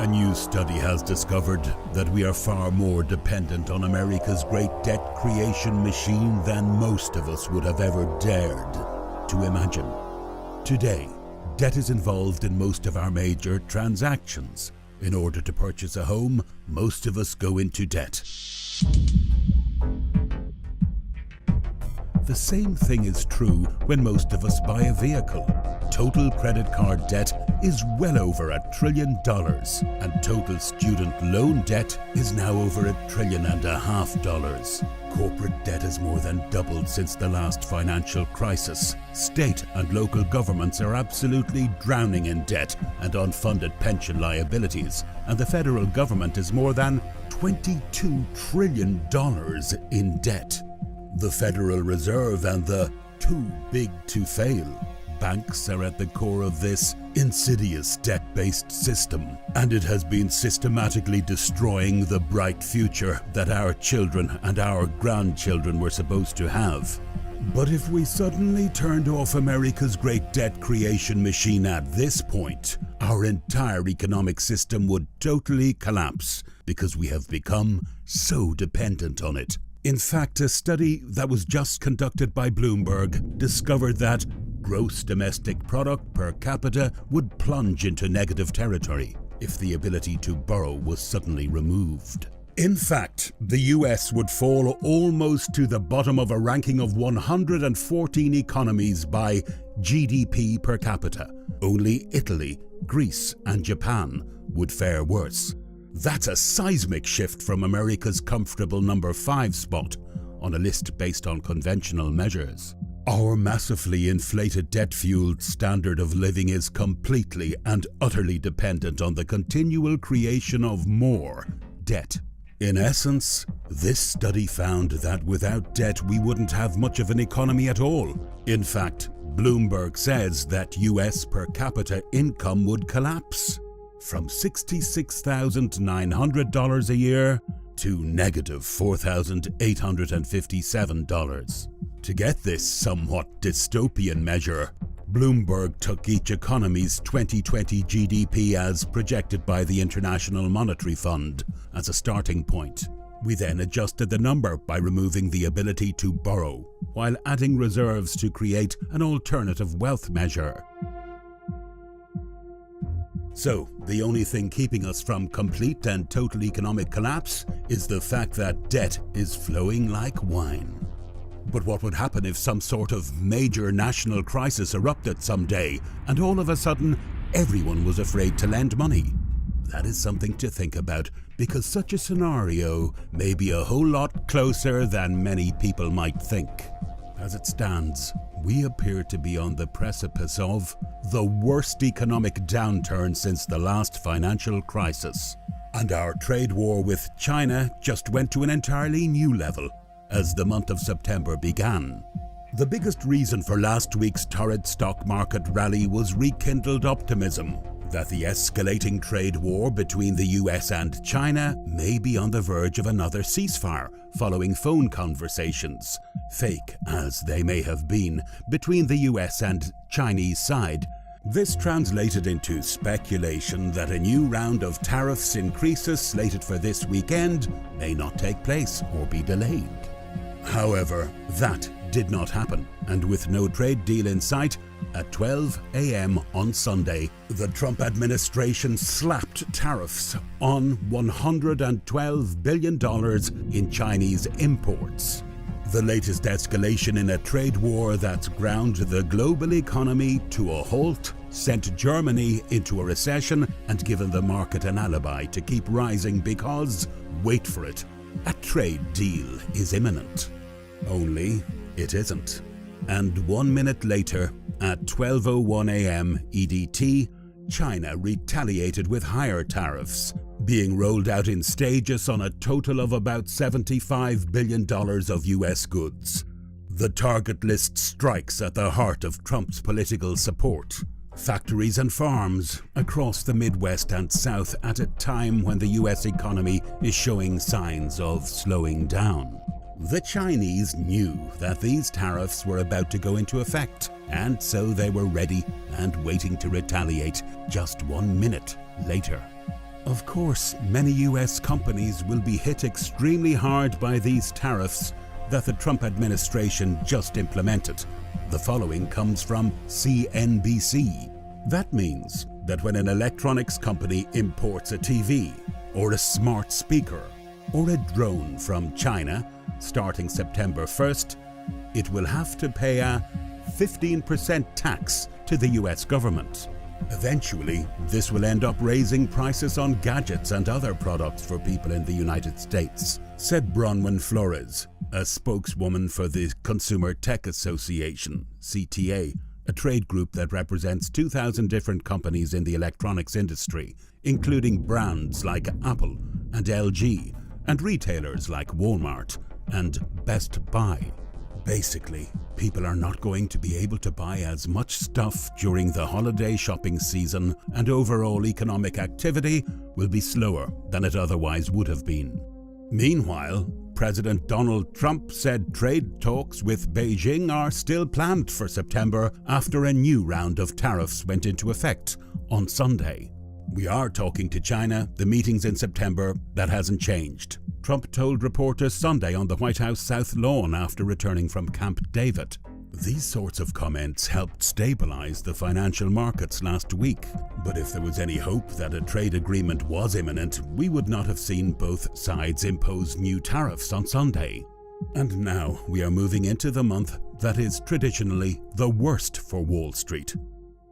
A new study has discovered that we are far more dependent on America's great debt creation machine than most of us would have ever dared to imagine. Today, debt is involved in most of our major transactions. In order to purchase a home, most of us go into debt. The same thing is true when most of us buy a vehicle. Total credit card debt is well over $1 trillion, and total student loan debt is now over $1.5 trillion. Corporate debt has more than doubled since the last financial crisis. State and local governments are absolutely drowning in debt and unfunded pension liabilities, and the federal government is more than $22 trillion in debt. The Federal Reserve and the too big to fail banks are at the core of this insidious debt-based system, and it has been systematically destroying the bright future that our children and our grandchildren were supposed to have. But if we suddenly turned off America's great debt creation machine at this point, our entire economic system would totally collapse because we have become so dependent on it. In fact, a study that was just conducted by Bloomberg discovered that gross domestic product per capita would plunge into negative territory if the ability to borrow was suddenly removed. In fact, the US would fall almost to the bottom of a ranking of 114 economies by GDP per capita. Only Italy, Greece, and Japan would fare worse. That's a seismic shift from America's comfortable number 5 spot on a list based on conventional measures. Our massively inflated debt-fueled standard of living is completely and utterly dependent on the continual creation of more debt. In essence, this study found that without debt we wouldn't have much of an economy at all. In fact, Bloomberg says that US per capita income would collapse from $66,900 a year to negative $4,857. To get this somewhat dystopian measure, Bloomberg took each economy's 2020 GDP as projected by the International Monetary Fund as a starting point. We then adjusted the number by removing the ability to borrow, while adding reserves to create an alternative wealth measure. So, the only thing keeping us from complete and total economic collapse is the fact that debt is flowing like wine. But what would happen if some sort of major national crisis erupted someday and all of a sudden everyone was afraid to lend money? That is something to think about, because such a scenario may be a whole lot closer than many people might think. As it stands, we appear to be on the precipice of the worst economic downturn since the last financial crisis. And our trade war with China just went to an entirely new level as the month of September began. The biggest reason for last week's torrid stock market rally was rekindled optimism that the escalating trade war between the US and China may be on the verge of another ceasefire following phone conversations, fake as they may have been, between the US and Chinese side. This translated into speculation that a new round of tariffs increases slated for this weekend may not take place or be delayed. However, that did not happen, and with no trade deal in sight, at 12 a.m. on Sunday, the Trump administration slapped tariffs on $112 billion in Chinese imports. The latest escalation in a trade war that's ground the global economy to a halt, sent Germany into a recession, and given the market an alibi to keep rising because, wait for it, a trade deal is imminent. Only it isn't. And 1 minute later, at 12:01 a.m. EDT, China retaliated with higher tariffs, being rolled out in stages on a total of about $75 billion of US goods. The target list strikes at the heart of Trump's political support. Factories and farms across the Midwest and South at a time when the US economy is showing signs of slowing down. The Chinese knew that these tariffs were about to go into effect, and so they were ready and waiting to retaliate just 1 minute later. Of course, many US companies will be hit extremely hard by these tariffs that the Trump administration just implemented. The following comes from CNBC. That means that when an electronics company imports a TV, or a smart speaker, or a drone from China, starting September 1st, it will have to pay a 15% tax to the US government. Eventually, this will end up raising prices on gadgets and other products for people in the United States, said Bronwyn Flores, a spokeswoman for the Consumer Tech Association, CTA, a trade group that represents 2,000 different companies in the electronics industry, including brands like Apple and LG, and retailers like Walmart and Best Buy. Basically, people are not going to be able to buy as much stuff during the holiday shopping season, and overall economic activity will be slower than it otherwise would have been. Meanwhile, President Donald Trump said trade talks with Beijing are still planned for September after a new round of tariffs went into effect on Sunday. "We are talking to China. The meeting's in September. That hasn't changed," Trump told reporters Sunday on the White House South Lawn after returning from Camp David. These sorts of comments helped stabilize the financial markets last week. But if there was any hope that a trade agreement was imminent, we would not have seen both sides impose new tariffs on Sunday. And now we are moving into the month that is traditionally the worst for Wall Street.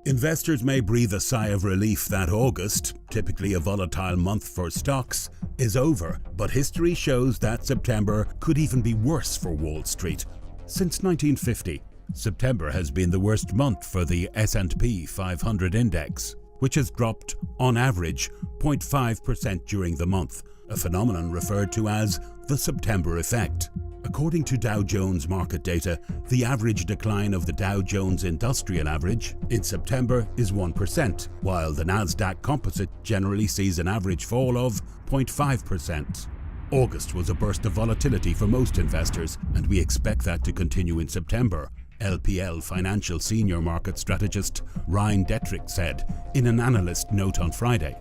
Investors may breathe a sigh of relief that August, typically a volatile month for stocks, is over, but history shows that September could even be worse for Wall Street. Since 1950, September has been the worst month for the S&P 500 index, which has dropped, on average, 0.5% during the month, a phenomenon referred to as the September effect. According to Dow Jones market data, the average decline of the Dow Jones Industrial Average in September is 1%, while the Nasdaq Composite generally sees an average fall of 0.5%. August was a burst of volatility for most investors, and we expect that to continue in September, LPL Financial Senior Market Strategist Ryan Detrick said in an analyst note on Friday.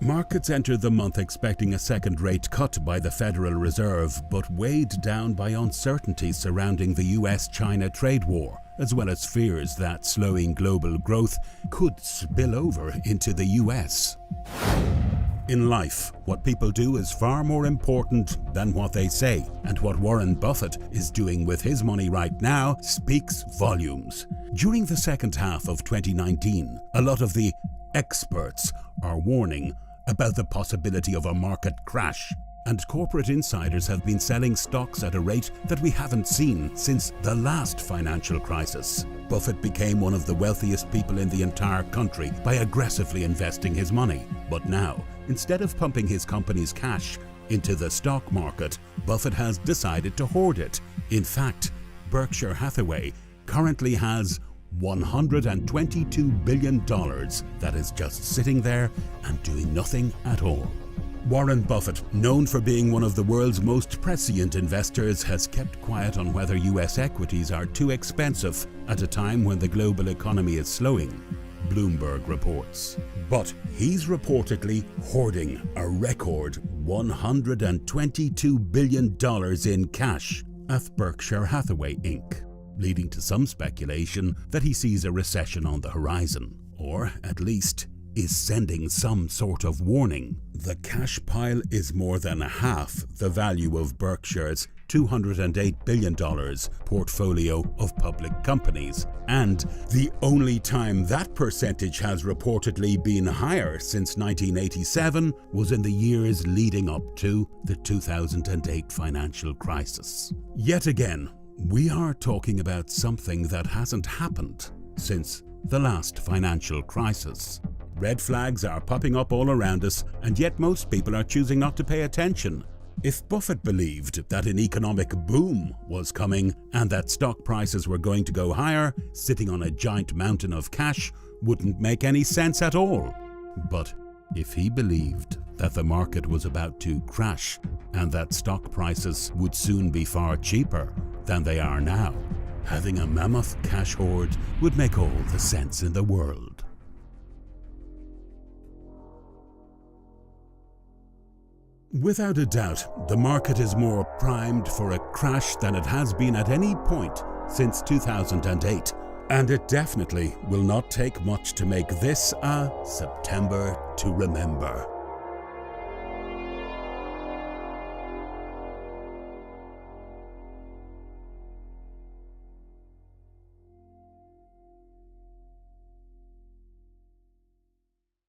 Markets entered the month expecting a second rate cut by the Federal Reserve, but weighed down by uncertainties surrounding the US-China trade war, as well as fears that slowing global growth could spill over into the US. In life, what people do is far more important than what they say, and what Warren Buffett is doing with his money right now speaks volumes. During the second half of 2019, a lot of the experts are warning about the possibility of a market crash, and corporate insiders have been selling stocks at a rate that we haven't seen since the last financial crisis. Buffett became one of the wealthiest people in the entire country by aggressively investing his money. But now, instead of pumping his company's cash into the stock market, Buffett has decided to hoard it. In fact, Berkshire Hathaway currently has $122 billion that is just sitting there and doing nothing at all. Warren Buffett, known for being one of the world's most prescient investors, has kept quiet on whether US equities are too expensive at a time when the global economy is slowing, Bloomberg reports. But he's reportedly hoarding a record $122 billion in cash at Berkshire Hathaway Inc., leading to some speculation that he sees a recession on the horizon, or at least is sending some sort of warning. The cash pile is more than half the value of Berkshire's $208 billion portfolio of public companies, and the only time that percentage has reportedly been higher since 1987 was in the years leading up to the 2008 financial crisis. Yet again, we are talking about something that hasn't happened since the last financial crisis. Red flags are popping up all around us, and yet most people are choosing not to pay attention. If Buffett believed that an economic boom was coming and that stock prices were going to go higher, sitting on a giant mountain of cash wouldn't make any sense at all. But if he believed that the market was about to crash and that stock prices would soon be far cheaper than they are now, having a mammoth cash hoard would make all the sense in the world. Without a doubt, the market is more primed for a crash than it has been at any point since 2008. And it definitely will not take much to make this a September to remember.